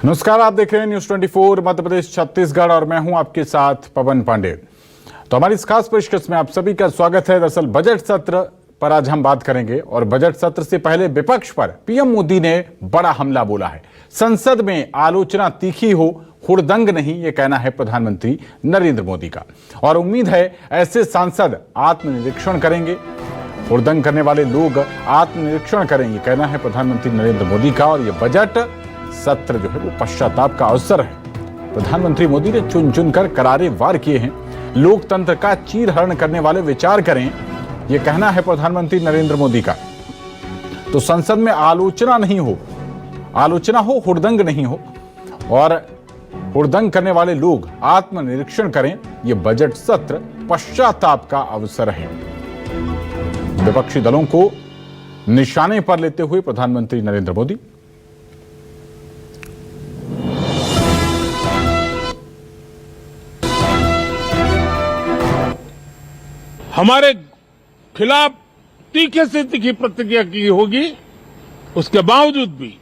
नमस्कार, आप देख रहे हैं न्यूज 24 मध्य प्रदेश छत्तीसगढ़ और मैं हूं आपके साथ पवन पांडे। तो हमारी इस खास पेशकश में आप सभी का स्वागत है। दरअसल बजट सत्र पर आज हम बात करेंगे और बजट सत्र से पहले विपक्ष पर पीएम मोदी ने बड़ा हमला बोला है। संसद में आलोचना तीखी हो, हुड़दंग नहीं, ये कहना है प्रधानमंत्री नरेंद्र मोदी का। और उम्मीद है ऐसे सांसद आत्मनिरीक्षण करेंगे, हुड़दंग करने वाले लोग आत्मनिरीक्षण करेंगे, कहना है प्रधानमंत्री नरेंद्र मोदी का। और ये बजट सत्र जो है वो पश्चाताप का अवसर है। प्रधानमंत्री मोदी ने चुन चुनकर करारे वार किए हैं। लोकतंत्र का चीरहरण करने वाले विचार करें, ये कहना है प्रधानमंत्री नरेंद्र मोदी का। तो संसद में आलोचना नहीं हो, आलोचना हो, हुड़दंग नहीं हो, और हुड़दंग करने वाले लोग आत्मनिरीक्षण करें। ये बजट सत्र पश्चाताप का अवसर है। विपक्षी दलों को निशाने पर लेते हुए प्रधानमंत्री नरेंद्र मोदी हमारे खिलाफ तीखे से तीखी प्रतिक्रिया की होगी, उसके बावजूद भी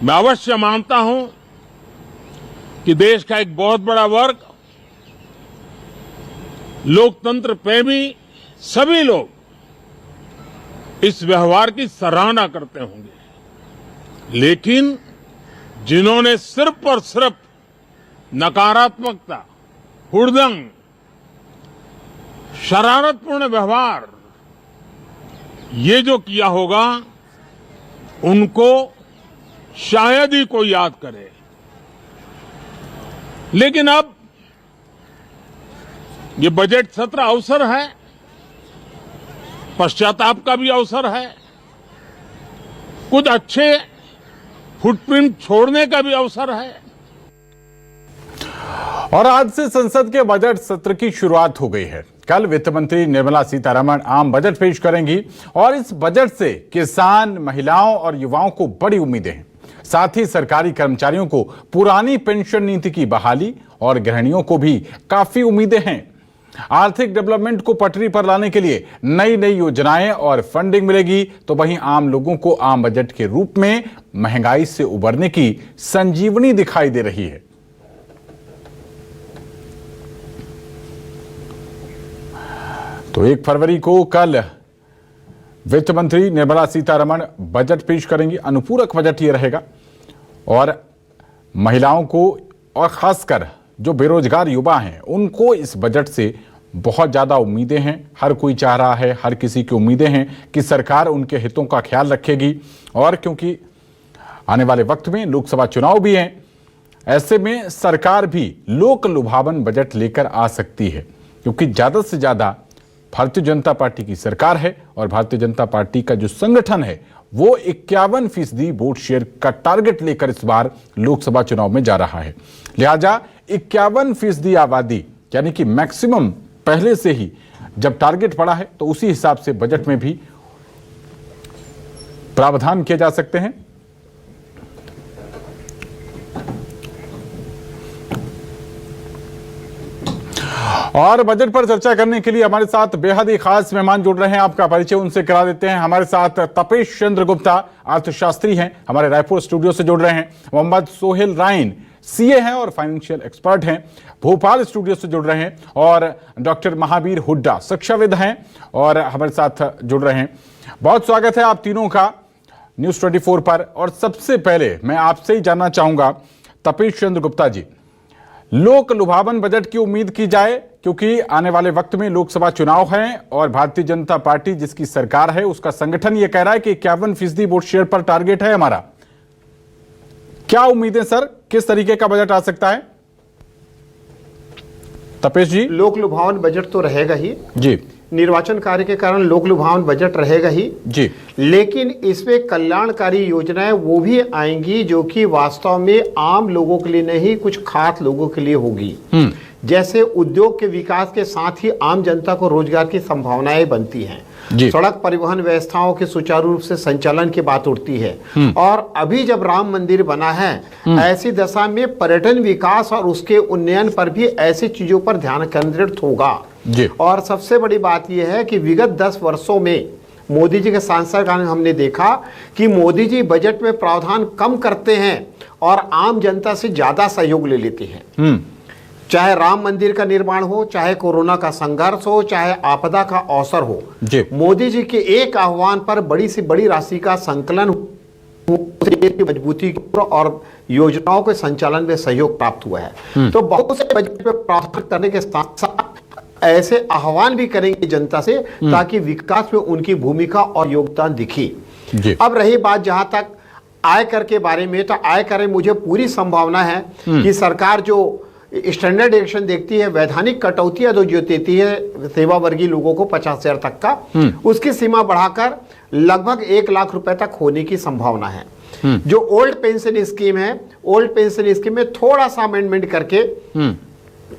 मैं अवश्य मानता हूं कि देश का एक बहुत बड़ा वर्ग, लोकतंत्र प्रेमी सभी लोग इस व्यवहार की सराहना करते होंगे। लेकिन जिन्होंने सिर्फ और सिर्फ नकारात्मकता, हुड़दंग, शरारतपूर्ण व्यवहार ये जो किया होगा, उनको शायद ही कोई याद करे। लेकिन अब ये बजट सत्र अवसर है, पश्चाताप का भी अवसर है, कुछ अच्छे फुटप्रिंट छोड़ने का भी अवसर है। और आज से संसद के बजट सत्र की शुरुआत हो गई है। कल वित्त मंत्री निर्मला सीतारमण आम बजट पेश करेंगी और इस बजट से किसान, महिलाओं और युवाओं को बड़ी उम्मीदें हैं। साथ ही सरकारी कर्मचारियों को पुरानी पेंशन नीति की बहाली और गृहिणियों को भी काफी उम्मीदें हैं। आर्थिक डेवलपमेंट को पटरी पर लाने के लिए नई नई योजनाएं और फंडिंग मिलेगी, तो वहीं आम लोगों को आम बजट के रूप में महंगाई से उबरने की संजीवनी दिखाई दे रही है। तो 1 फरवरी को कल वित्त मंत्री निर्मला सीतारमण बजट पेश करेंगी। अनुपूरक बजट ये रहेगा और महिलाओं को और खासकर जो बेरोजगार युवा हैं उनको इस बजट से बहुत ज़्यादा उम्मीदें हैं। हर कोई चाह रहा है, हर किसी की उम्मीदें हैं कि सरकार उनके हितों का ख्याल रखेगी। और क्योंकि आने वाले वक्त में लोकसभा चुनाव भी हैं, ऐसे में सरकार भी लोक लुभावन बजट लेकर आ सकती है, क्योंकि ज़्यादा से ज़्यादा भारतीय जनता पार्टी की सरकार है और भारतीय जनता पार्टी का जो संगठन है वो 51% वोट शेयर का टारगेट लेकर इस बार लोकसभा चुनाव में जा रहा है। लिहाजा 51% आबादी यानी कि मैक्सिमम पहले से ही जब टारगेट पड़ा है, तो उसी हिसाब से बजट में भी प्रावधान किए जा सकते हैं। और बजट पर चर्चा करने के लिए हमारे साथ बेहद ही खास मेहमान जुड़ रहे हैं। आपका परिचय उनसे करा देते हैं। हमारे साथ तपेश चंद्र गुप्ता अर्थशास्त्री हैं, हमारे रायपुर स्टूडियो से जुड़ रहे हैं। मोहम्मद सोहेल राइन सीए हैं और फाइनेंशियल एक्सपर्ट हैं, भोपाल स्टूडियो से जुड़ रहे हैं। और डॉक्टर महावीर हुड्डा शिक्षाविद हैं और हमारे साथ जुड़ रहे हैं। बहुत स्वागत है आप तीनों का न्यूज 24 पर। और सबसे पहले मैं आपसे ही जानना चाहूंगा, तपेश चंद्र गुप्ता जी, लोक लुभावन बजट की उम्मीद की जाए, क्योंकि आने वाले वक्त में लोकसभा चुनाव है और भारतीय जनता पार्टी जिसकी सरकार है उसका संगठन यह कह रहा है कि 51% वोट शेयर पर टारगेट है हमारा। क्या उम्मीदें सर, किस तरीके का बजट आ सकता है? तपेश जी। लोक लुभावन बजट तो रहेगा ही जी, निर्वाचन कार्य के कारण लोक लुभावन बजट रहेगा ही जी, लेकिन इसमें कल्याणकारी योजनाएं वो भी आएंगी जो कि वास्तव में आम लोगों के लिए नहीं, कुछ खास लोगों के लिए होगी। जैसे उद्योग के विकास के साथ ही आम जनता को रोजगार की संभावनाएं बनती हैं। सड़क परिवहन व्यवस्थाओं के सुचारू रूप से संचालन की बात उठती है। और अभी जब राम मंदिर बना है, ऐसी दशा में पर्यटन विकास और उसके उन्नयन पर भी ऐसी चीजों पर ध्यान केंद्रित होगा। और सबसे बड़ी बात यह है कि विगत 10 वर्षों में मोदी जी के सांसद का हमने देखा कि मोदी जी बजट में प्रावधान कम करते हैं और आम जनता से ज्यादा सहयोग ले लेते हैं। चाहे राम मंदिर का निर्माण हो, चाहे कोरोना का संघर्ष हो, चाहे आपदा का अवसर हो, मोदी जी के एक आह्वान पर बड़ी से बड़ी राशि का संकलन की मजबूती और योजनाओं के संचालन में सहयोग प्राप्त हुआ है। तो बहुत से बजट में प्रावधान करने के साथ साथ ऐसे आह्वान भी करेंगे जनता से ताकि विकास में उनकी भूमिका और योगदान दिखे। अब रही बात जहां तक आयकर के बारे में, तो आयकर में मुझे पूरी संभावना है कि सरकार जो स्टैंडर्ड एक्शन देखती है, वैधानिक कटौतियां जो देती है सेवा वर्गीय लोगों को 50,000 तक का, उसकी सीमा बढ़ाकर लगभग 1 लाख रुपए तक होने की संभावना है। जो ओल्ड पेंशन स्कीम है, ओल्ड पेंशन स्कीम में थोड़ा सा अमेंडमेंट करके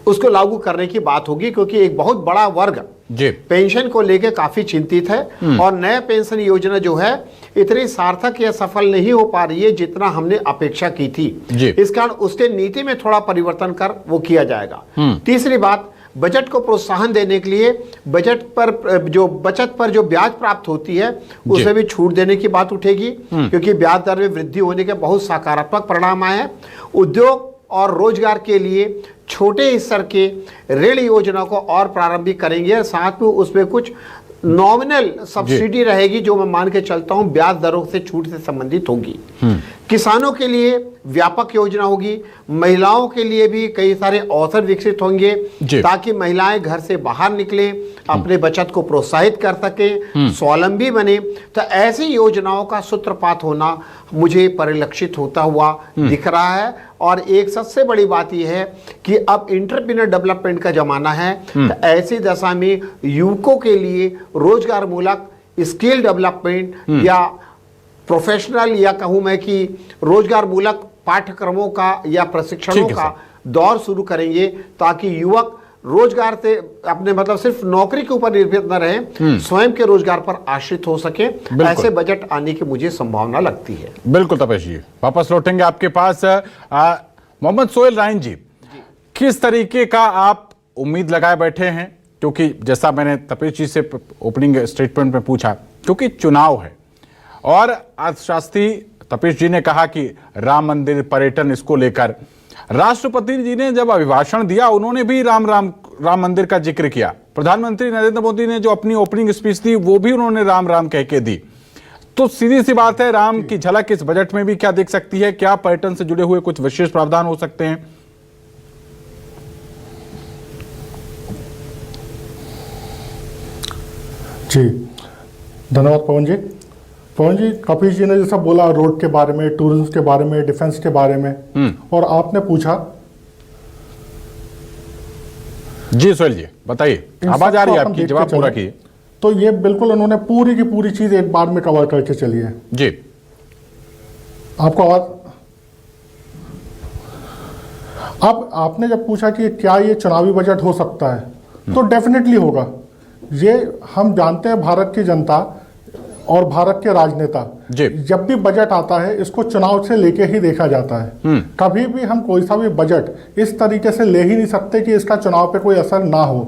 उसको लागू करने की बात होगी, क्योंकि एक बहुत बड़ा वर्ग पेंशन को लेकर काफी चिंतित है और नया पेंशन योजना जो है इतनी सार्थक या सफल नहीं हो पा रही है जितना हमने अपेक्षा की थी। इस कारण उसके नीति में थोड़ा परिवर्तन कर वो किया जाएगा। तीसरी बात, बजट को प्रोत्साहन देने के लिए बजट पर जो बचत पर जो ब्याज प्राप्त होती है उसे भी छूट देने की बात उठेगी, क्योंकि ब्याज दर में वृद्धि होने के बहुत सकारात्मक परिणाम आए हैं। उद्योग और रोजगार के लिए छोटे स्तर के ऋण योजना को और प्रारंभिक करेंगे, साथ में उसमें कुछ नॉमिनल सब्सिडी रहेगी जो मैं मान के चलता हूं ब्याज दरों से छूट से संबंधित होगी। किसानों के लिए व्यापक योजना होगी, महिलाओं के लिए भी कई सारे अवसर विकसित होंगे ताकि महिलाएं घर से बाहर निकले, अपने बचत को प्रोत्साहित कर सके, स्वावलंबी बने। तो ऐसी योजनाओं का सूत्रपात होना मुझे परिलक्षित होता हुआ दिख रहा है। और एक सबसे बड़ी बात यह है कि अब एंटरप्रेन्योर डेवलपमेंट का जमाना है, तो ऐसी दशा में युवकों के लिए रोजगार मूलक स्किल डेवलपमेंट या प्रोफेशनल या कहूं मैं कि रोजगार मूलक पाठ्यक्रमों का या प्रशिक्षणों का दौर शुरू करेंगे, ताकि युवक रोजगार से अपने मतलब सिर्फ नौकरी के ऊपर निर्भर न रहे, स्वयं के रोजगार पर आश्रित हो सके। ऐसे बजट आने की मुझे संभावना लगती है। बिल्कुल तपेश जी, वापस लौटेंगे आपके पास। मोहम्मद सोहेल राइन जी, किस तरीके का आप उम्मीद लगाए बैठे हैं? क्योंकि जैसा मैंने तपेश जी से ओपनिंग स्टेटमेंट में पूछा, क्योंकि चुनाव है और अर्थशास्त्री तपेश जी ने कहा कि राम मंदिर पर्यटन, इसको लेकर राष्ट्रपति जी ने जब अभिभाषण दिया उन्होंने भी राम मंदिर का जिक्र किया। प्रधानमंत्री नरेंद्र मोदी ने जो अपनी ओपनिंग स्पीच दी वो भी उन्होंने राम कह के दी। तो सीधी सी बात है, राम की झलक इस बजट में भी क्या दिख सकती है? क्या पर्यटन से जुड़े हुए कुछ विशेष प्रावधान हो सकते हैं? जी धन्यवाद पवन जी। पवन जी, कपिल जी ने जैसा बोला रोड के बारे में, टूरिज्म के बारे में, डिफेंस के बारे में, और आपने पूछा। जी सोहेल जी बताइए, आवाज आ रही है आपकी, जवाब पूरा कीजिए। तो ये बिल्कुल उन्होंने पूरी की पूरी चीज एक बार में कवर करके चली है। जी आपको आवाज, अब आपने जब पूछा कि क्या ये चुनावी बजट हो सकता है, तो डेफिनेटली होगा। ये हम जानते हैं, भारत की जनता और भारत के राजनेता जब भी बजट आता है इसको चुनाव से लेके ही देखा जाता है। कभी भी हम कोई सा भी बजट इस तरीके से ले ही नहीं सकते कि इसका चुनाव पे कोई असर ना हो।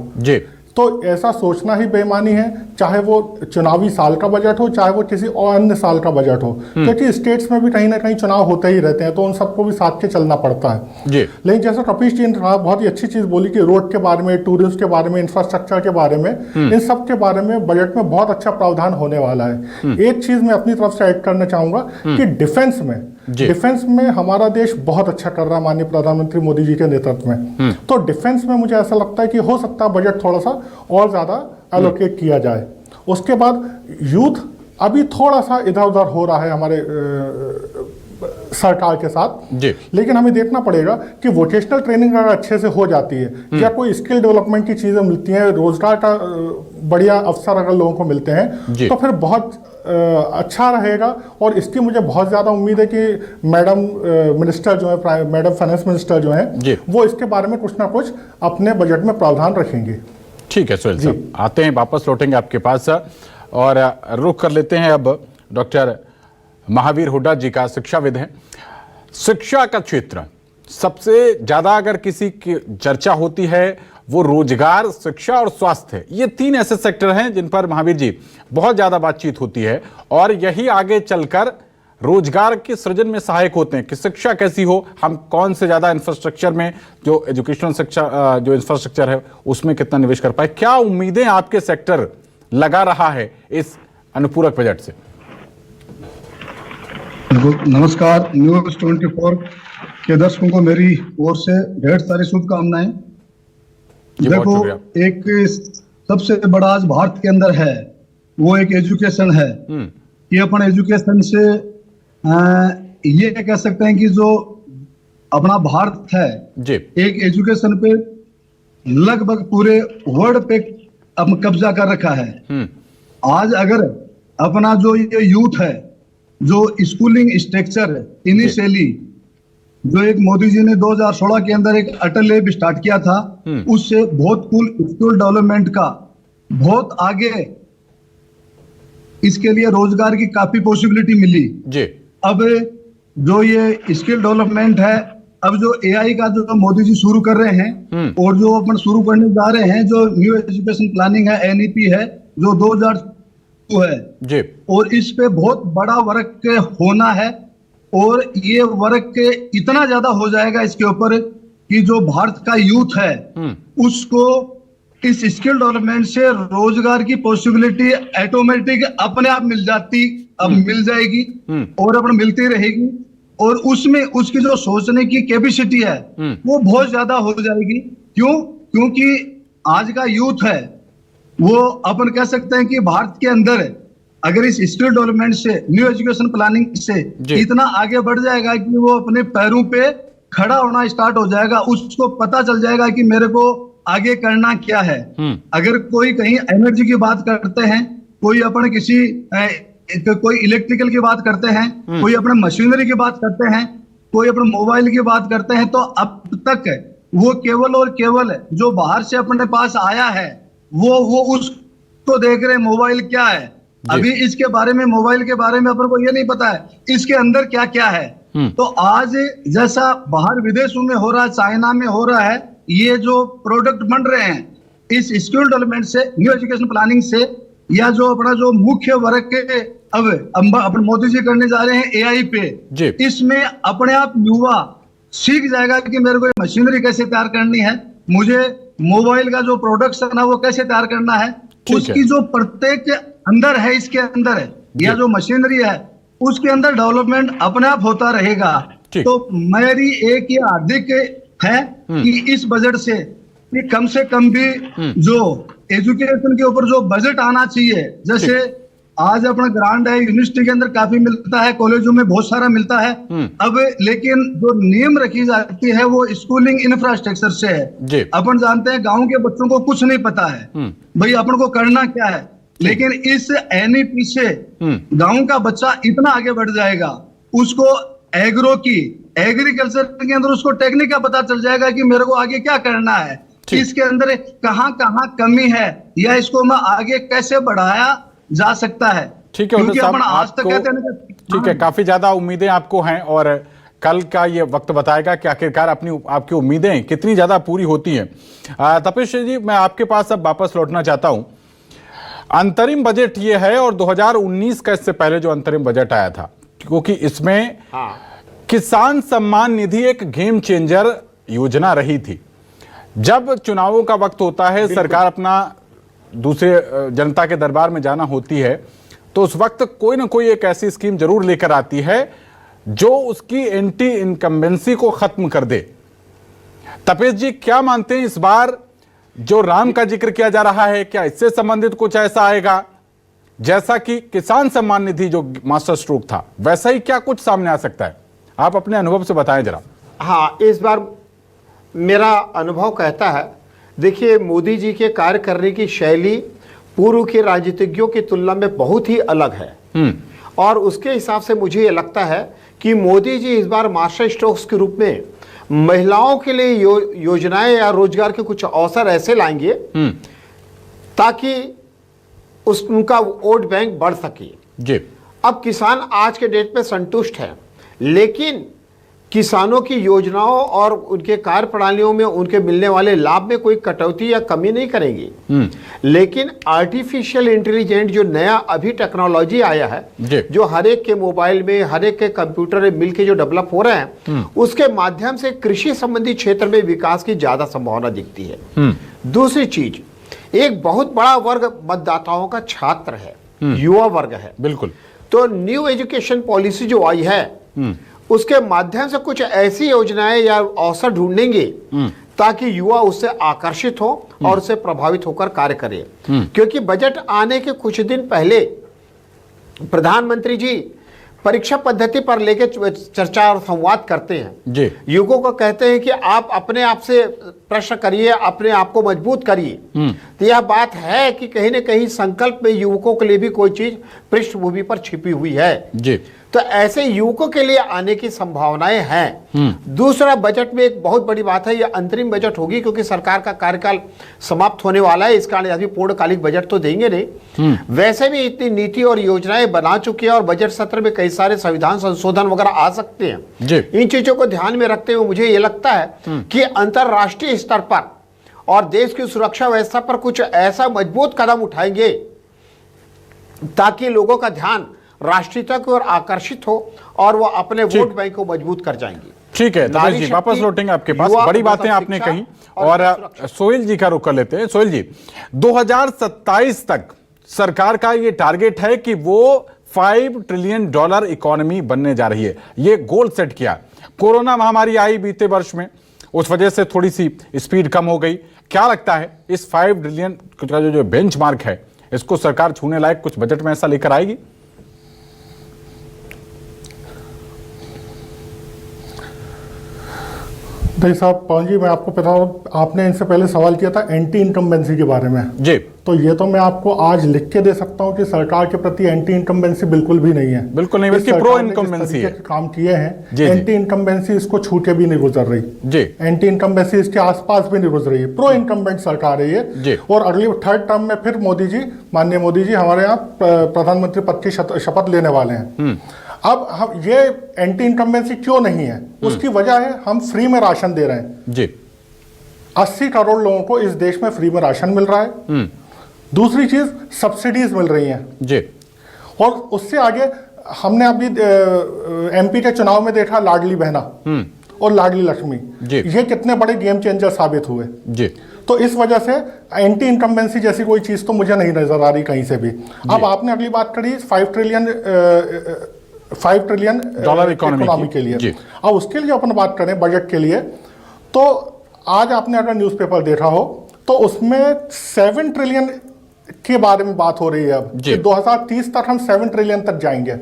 तो ऐसा सोचना ही बेईमानी है, चाहे वो चुनावी साल का बजट हो, चाहे वो किसी और अन्य साल का बजट हो, क्योंकि स्टेट्स में भी कहीं ना कहीं चुनाव होते ही रहते हैं, तो उन सबको भी साथ के चलना पड़ता है। लेकिन जैसा कपिल जी ने कहा, बहुत ही अच्छी चीज बोली कि रोड के बारे में, टूरिज्म के बारे में, इंफ्रास्ट्रक्चर के बारे में, इन सब के बारे में बजट में बहुत अच्छा प्रावधान होने वाला है। एक चीज मैं अपनी तरफ से ऐड करना चाहूंगा कि डिफेंस में हमारा देश बहुत अच्छा कर रहा है माननीय प्रधानमंत्री मोदी जी के नेतृत्व में। तो डिफेंस में मुझे ऐसा लगता है कि हो सकता है बजट थोड़ा सा और ज्यादा एलोकेट किया जाए। उसके बाद यूथ अभी थोड़ा सा इधर उधर हो रहा है हमारे सरकार के साथ, लेकिन हमें देखना पड़ेगा कि वोकेशनल ट्रेनिंग अगर अच्छे से हो जाती है या कोई स्किल डेवलपमेंट की चीजें मिलती हैं, रोजगार का बढ़िया अवसर अगर लोगों को मिलते हैं, तो फिर बहुत अच्छा रहेगा। और इसकी मुझे बहुत ज्यादा उम्मीद है कि मैडम मिनिस्टर जो है, मैडम फाइनेंस मिनिस्टर जो है, वो इसके बारे में कुछ ना कुछ अपने बजट में प्रावधान रखेंगे। ठीक है सोहेल साहब, आते हैं, वापस लौटेंगे आपके पास और रुख कर लेते हैं अब डॉक्टर महावीर हुड्डा जी का। शिक्षाविद हैं। शिक्षा का क्षेत्र सबसे ज्यादा अगर किसी की चर्चा होती है वो रोजगार, शिक्षा और स्वास्थ्य है। ये 3 ऐसे सेक्टर हैं जिन पर महावीर जी बहुत ज्यादा बातचीत होती है और यही आगे चलकर रोजगार के सृजन में सहायक होते हैं कि शिक्षा कैसी हो, हम कौन से ज्यादा इंफ्रास्ट्रक्चर में, जो एजुकेशनल शिक्षा जो इंफ्रास्ट्रक्चर है उसमें कितना निवेश कर पाए। क्या उम्मीदें आपके सेक्टर लगा रहा है इस अनुपूरक बजट से? नमस्कार, न्यूज 24 के दर्शकों को मेरी ओर से ढेर सारी शुभकामनाएं। देखो, एक सबसे बड़ा आज भारत के अंदर है वो एक एजुकेशन है। ये अपन एजुकेशन से ये कह सकते हैं कि जो अपना भारत है जी, एक एजुकेशन पे लगभग पूरे वर्ल्ड पे अब कब्जा कर रखा है। आज अगर अपना जो ये यूथ है, जो स्कूलिंग स्ट्रक्चर इनिशियली जो एक मोदी जी ने 2016 के अंदर एक अटल लैब स्टार्ट किया था, उससे बहुत कुल स्कूल डेवलपमेंट का बहुत आगे इसके लिए रोजगार की काफी पॉसिबिलिटी मिली जी। अब जो ये स्किल डेवलपमेंट है, अब जो एआई का जो मोदी जी शुरू कर रहे हैं और जो अपन शुरू करने जा रहे हैं, जो न्यू एजुकेशन प्लानिंग है, एनईपी है, जो 2002 है जी, और इस पे बहुत बड़ा वर्क होना है और ये वर्क इतना ज्यादा हो जाएगा इसके ऊपर कि जो भारत का यूथ है उसको इस स्किल डेवलपमेंट से रोजगार की पॉसिबिलिटी ऑटोमेटिक अपने आप मिल जाती, अब मिल जाएगी और अपन मिलती रहेगी और उसमें उसकी जो सोचने की कैपेसिटी है वो बहुत ज्यादा हो जाएगी। क्यों? क्योंकि आज का यूथ है वो अपन कह सकते हैं कि भारत के अंदर अगर इस स्किल डेवलपमेंट से, न्यू एजुकेशन प्लानिंग से इतना आगे बढ़ जाएगा कि वो अपने पैरों पे खड़ा होना स्टार्ट हो जाएगा, उसको पता चल जाएगा कि मेरे को आगे करना क्या है। अगर कोई कहीं एनर्जी की बात करते हैं, कोई अपन किसी कोई इलेक्ट्रिकल की बात करते हैं, कोई अपने मशीनरी की बात करते हैं, कोई अपने मोबाइल की बात करते हैं, तो अब तक वो केवल और केवल जो बाहर से अपने पास आया है वो उसको देख रहे मोबाइल क्या है। अभी इसके बारे में, मोबाइल के बारे में अपन को ये नहीं पता है इसके अंदर क्या क्या है। तो आज जैसा बाहर विदेशों में हो रहा है, चाइना में हो रहा है, ये जो प्रोडक्ट बन रहे हैं इस स्किल डेवलपमेंट से, न्यू एजुकेशन प्लानिंग से, या जो अपना जो मुख्य वर्ग के अब अपन मोदी जी करने जा रहे हैं एआई पे, इसमें अपने आप युवा सीख जाएगा कि मेरे को मशीनरी कैसे तैयार करनी है, मुझे मोबाइल का जो प्रोडक्शन है वो कैसे तैयार करना है, उसकी जो प्रत्येक अंदर है, इसके अंदर है, या जो मशीनरी है उसके अंदर डेवलपमेंट अपने आप होता रहेगा। तो मेरी एक ये हार्दिक है कि इस बजट से कम भी जो एजुकेशन के ऊपर जो बजट आना चाहिए, जैसे आज अपना ग्रांट है यूनिवर्सिटी के अंदर काफी मिलता है, कॉलेजों में बहुत सारा मिलता है, अब लेकिन जो नियम रखी जाती है वो स्कूलिंग इंफ्रास्ट्रक्चर से है। अपन जानते हैं गांव के बच्चों को कुछ नहीं पता है भाई अपन को करना क्या है, लेकिन इस एनईपी से गांव का बच्चा इतना आगे बढ़ जाएगा, उसको एग्रीकल्चर के अंदर उसको टेक्निक का पता चल जाएगा कि मेरे को आगे क्या करना है, इसके अंदर कहां कहां कमी है, या इसको मैं आगे कैसे बढ़ाया जा सकता है। ठीक है, क्योंकि अपन आज तक कहते हैं। ठीक है, काफी ज्यादा उम्मीदें आपको हैं और कल का ये वक्त बताएगा कि आखिरकार आपकी उम्मीदें कितनी ज्यादा पूरी होती हैं। तपेश जी, मैं आपके पास अब वापस लौटना चाहता हूं। अंतरिम बजट ये है और 2019 का इससे पहले जो अंतरिम बजट आया था, क्योंकि इसमें किसान सम्मान निधि एक गेम चेंजर योजना रही थी। जब चुनावों का वक्त होता है, सरकार अपना दूसरे जनता के दरबार में जाना होती है, तो उस वक्त कोई ना कोई एक ऐसी स्कीम जरूर लेकर आती है जो उसकी एंटी इनकम्बेंसी को खत्म कर दे। तपेश जी, क्या मानते हैं इस बार जो राम का जिक्र किया जा रहा है, क्या इससे संबंधित कुछ ऐसा आएगा जैसा कि किसान सम्मान निधि जो मास्टर स्ट्रोक था, वैसा ही क्या कुछ सामने आ सकता है? आप अपने अनुभव से बताएं जरा। हाँ, इस बार मेरा अनुभव कहता है, देखिए मोदी जी के कार्य करने की शैली पूर्व के राजनीतिज्ञों की तुलना में बहुत ही अलग है और उसके हिसाब से मुझे ये लगता है कि मोदी जी इस बार मास्टर स्ट्रोक्स के रूप में महिलाओं के लिए योजनाएं या रोजगार के कुछ अवसर ऐसे लाएंगे ताकि उनका वोट बैंक बढ़ सके। जी। अब किसान आज के डेट पे संतुष्ट है, लेकिन किसानों की योजनाओं और उनके कार्य प्रणालियों में उनके मिलने वाले लाभ में कोई कटौती या कमी नहीं करेंगे। लेकिन आर्टिफिशियल इंटेलिजेंस जो नया अभी टेक्नोलॉजी आया है, जो हर एक के मोबाइल में, हर एक के कंप्यूटर में मिलकर जो डेवलप हो रहे हैं, उसके माध्यम से कृषि संबंधी क्षेत्र में विकास की ज्यादा संभावना दिखती है। दूसरी चीज, एक बहुत बड़ा वर्ग मतदाताओं का छात्र है, युवा वर्ग है। बिल्कुल। तो न्यू एजुकेशन पॉलिसी जो आई है उसके माध्यम से कुछ ऐसी योजनाएं या अवसर ढूंढेंगे ताकि युवा उससे आकर्षित हो और उससे प्रभावित होकर कार्य करे। क्योंकि बजट आने के कुछ दिन पहले प्रधानमंत्री जी परीक्षा पद्धति पर लेकर चर्चा और संवाद करते हैं जी। युवकों को कहते हैं कि आप अपने आप से प्रश्न करिए, अपने आप को मजबूत करिए। तो यह बात है कि कहीं ना कहीं संकल्प में युवकों के लिए भी कोई चीज पृष्ठभूमि पर छिपी हुई है जी। तो ऐसे युवकों के लिए आने की संभावनाएं हैं। दूसरा, बजट में एक बहुत बड़ी बात है, यह अंतरिम बजट होगी क्योंकि सरकार का कार्यकाल समाप्त होने वाला है। इस कारण अभी पूर्णकालिक बजट तो देंगे नहीं। वैसे भी इतनी नीति और योजनाएं बना चुकी है और बजट सत्र में कई सारे संविधान संशोधन वगैरह आ सकते हैं जी। इन चीजों को ध्यान में रखते हुए मुझे ये लगता है कि अंतरराष्ट्रीय स्तर पर और देश की सुरक्षा व्यवस्था पर कुछ ऐसा मजबूत कदम उठाएंगे ताकि लोगों का ध्यान राष्ट्रीयता की ओर आकर्षित हो और वो अपने वोट बैंक को मजबूत कर जाएंगे। ठीक है तपेश जी, वापस लौटेंगे आपके पास। बड़ी बातें आपने कही और सोहेल जी का रुख कर लेते हैं। सोहेल जी, 2027 तक सरकार का ये टारगेट है कि वो $5 ट्रिलियन इकोनॉमी बनने जा रही है, ये गोल सेट किया। कोरोना महामारी आई बीते वर्ष में, उस वजह से थोड़ी सी स्पीड कम हो गई। क्या लगता है इस 5 ट्रिलियन का जो बेंचमार्क है, इसको सरकार छूने लायक कुछ बजट में ऐसा लेकर आएगी? भाई साहब, पवन जी, मैं आपको पता हूँ, आपने इनसे पहले सवाल किया था एंटी इनकम्बेंसी के बारे में जी। तो ये तो मैं आपको आज लिख के दे सकता हूँ कि सरकार के प्रति एंटी इनकम्बेंसी बिल्कुल भी नहीं है। बिल्कुल नहीं, बल्कि प्रो इनकम्बेंसी है। काम किए हैं, एंटी इनकम्बेंसी इसको छू के भी नहीं गुजर रही जी। एंटी इनकम्बेंसी इसके आसपास भी नहीं गुजर रही है। प्रो इनकम्बेंट सरकार है ये। और अगली 3rd टर्म में फिर मोदी जी, माननीय मोदी जी हमारे यहाँ प्रधानमंत्री पद की शपथ लेने वाले हैं। अब हम ये एंटी इनकम्बेंसी क्यों नहीं है, उसकी वजह है हम फ्री में राशन दे रहे हैं जी। 80 करोड़ लोगों को इस देश में फ्री में राशन मिल रहा है। दूसरी चीज, सब्सिडीज मिल रही हैं जी। और उससे आगे हमने अभी एमपी के चुनाव में देखा लाडली बहना और लाडली लक्ष्मी, ये कितने बड़े गेम चेंजर साबित हुए जी। तो इस वजह से एंटी इनकम्बेंसी जैसी कोई चीज तो मुझे नहीं नजर आ रही कहीं से भी। अब आपने अगली बात करी $5 ट्रिलियन इकोनॉमी के लिए। अब उसके लिए अपन बात करें बजट के लिए, तो आज आपने अगर न्यूज़पेपर देखा हो तो उसमें 7 ट्रिलियन के बारे में बात हो रही है अब कि 2030 तक हम 7 ट्रिलियन तक जाएंगे।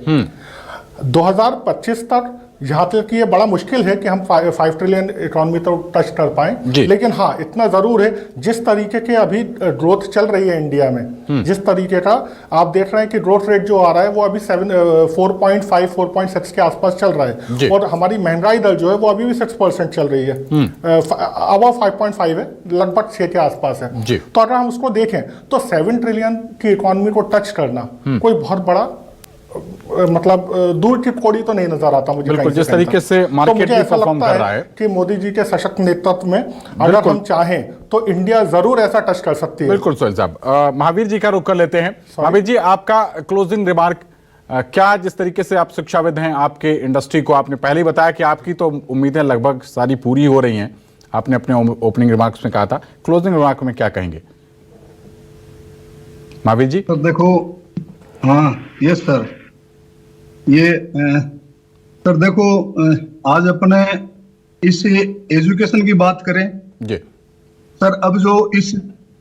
2025 तक यहाँ तक कि ये बड़ा मुश्किल है कि हम 5 ट्रिलियन इकोनॉमी तो टच कर पाएं। लेकिन हाँ, इतना जरूर है, जिस तरीके के अभी ग्रोथ चल रही है इंडिया में, जिस तरीके का आप देख रहे हैं कि ग्रोथ रेट जो आ रहा है वो अभी 4.5 4.6 के आसपास चल रहा है। और हमारी महंगाई दर जो है वो अभी भी 6% चल रही है, अब 5.5 है, लगभग 6 के आसपास है। तो अगर हम उसको देखें तो 7 ट्रिलियन की इकोनॉमी को टच करना कोई बहुत बड़ा मतलब दूर की कोड़ी तो नहीं नजर आता मुझे। बिल्कुल, जिस तरीके से मार्केट भी परफॉर्म कर रहा है कि मोदी जी के सशक्त नेतृत्व में अगर हम चाहें तो इंडिया जरूर ऐसा टच कर सकती है। बिल्कुल सोहेल साहब, महावीर जी का रुख कर लेते हैं। महावीर जी, आपका क्लोजिंग रिमार्क क्या, जिस तरीके से आप शिक्षाविद हैं, आपके इंडस्ट्री को आपने पहले ही बताया कि आपकी तो उम्मीदें लगभग सारी पूरी हो रही हैं, आपने अपने ओपनिंग रिमार्क्स में कहा था, क्लोजिंग रिमार्क में क्या कहेंगे महावीर जी? तो देखो, हाँ यस सर, ये सर देखो, आज अपने इस एजुकेशन की बात करें जी सर, अब जो इस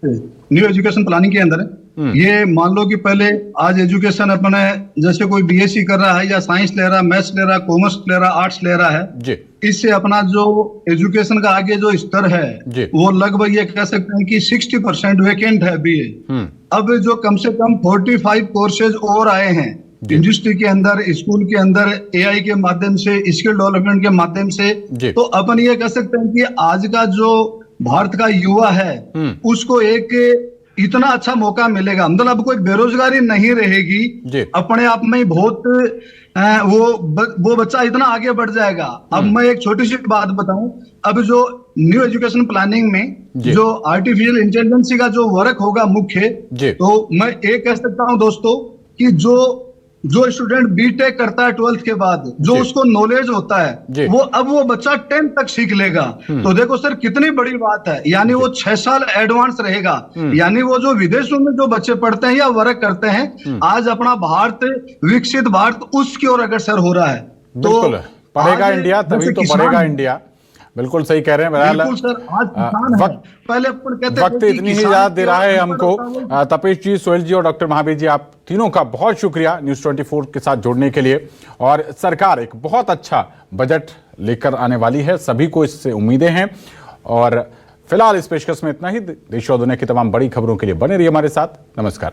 न्यू एजुकेशन प्लानिंग के अंदर ये मान लो कि पहले आज एजुकेशन अपने जैसे कोई बीएससी कर रहा है या साइंस ले रहा है, मैथ्स ले रहा है, कॉमर्स ले रहा है, आर्ट्स ले रहा है जी। इससे अपना जो एजुकेशन का आगे जो स्तर है वो लगभग ये कह सकते हैं कि 60% वैकेंट है बीए। अब जो कम से कम 45 कोर्सेज और आए हैं इंडस्ट्री के अंदर, स्कूल के अंदर, एआई के माध्यम से, स्किल डेवलपमेंट के माध्यम से। तो अपन ये कह सकते हैं कि आज का जो भारत का युवा है उसको एक इतना अच्छा मौका मिलेगा, मतलब कोई बेरोजगारी नहीं जी। रहेगी, अपने आप में ही बहुत वो बच्चा इतना आगे बढ़ जाएगा। अब मैं एक छोटी सी बात बताऊं, अब जो न्यू एजुकेशन प्लानिंग में जो आर्टिफिशियल इंटेलिजेंस का जो वर्क होगा मुख्य, तो मैं ये कह सकता हूं दोस्तों कि जो स्टूडेंट बीटेक करता है 12th के बाद, जो उसको नॉलेज होता है वो बच्चा 10th तक सीख लेगा। तो देखो सर कितनी बड़ी बात है, यानी वो 6 साल एडवांस रहेगा। यानी वो जो विदेशों में जो बच्चे पढ़ते हैं या वर्क करते हैं, आज अपना भारत, विकसित भारत उसकी ओर अग्रसर हो रहा है। तो पढ़ेगा इंडिया तभी तो बढ़ेगा इंडिया। बिल्कुल सही कह रहे हैं। बिल्कुल सर, आज किसान है। पहले अपन कहते थे वक्त इतनी ही याद दे रहा है हमको। तपेश जी, सोहेल जी और डॉक्टर महावीर जी, आप तीनों का बहुत शुक्रिया न्यूज़ 24 के साथ जुड़ने के लिए। और सरकार एक बहुत अच्छा बजट लेकर आने वाली है, सभी को इससे उम्मीदें हैं। और फिलहाल इस पेशकश में इतना ही। देश और दुनिया की तमाम बड़ी खबरों के लिए बने रहिए हमारे साथ। नमस्कार।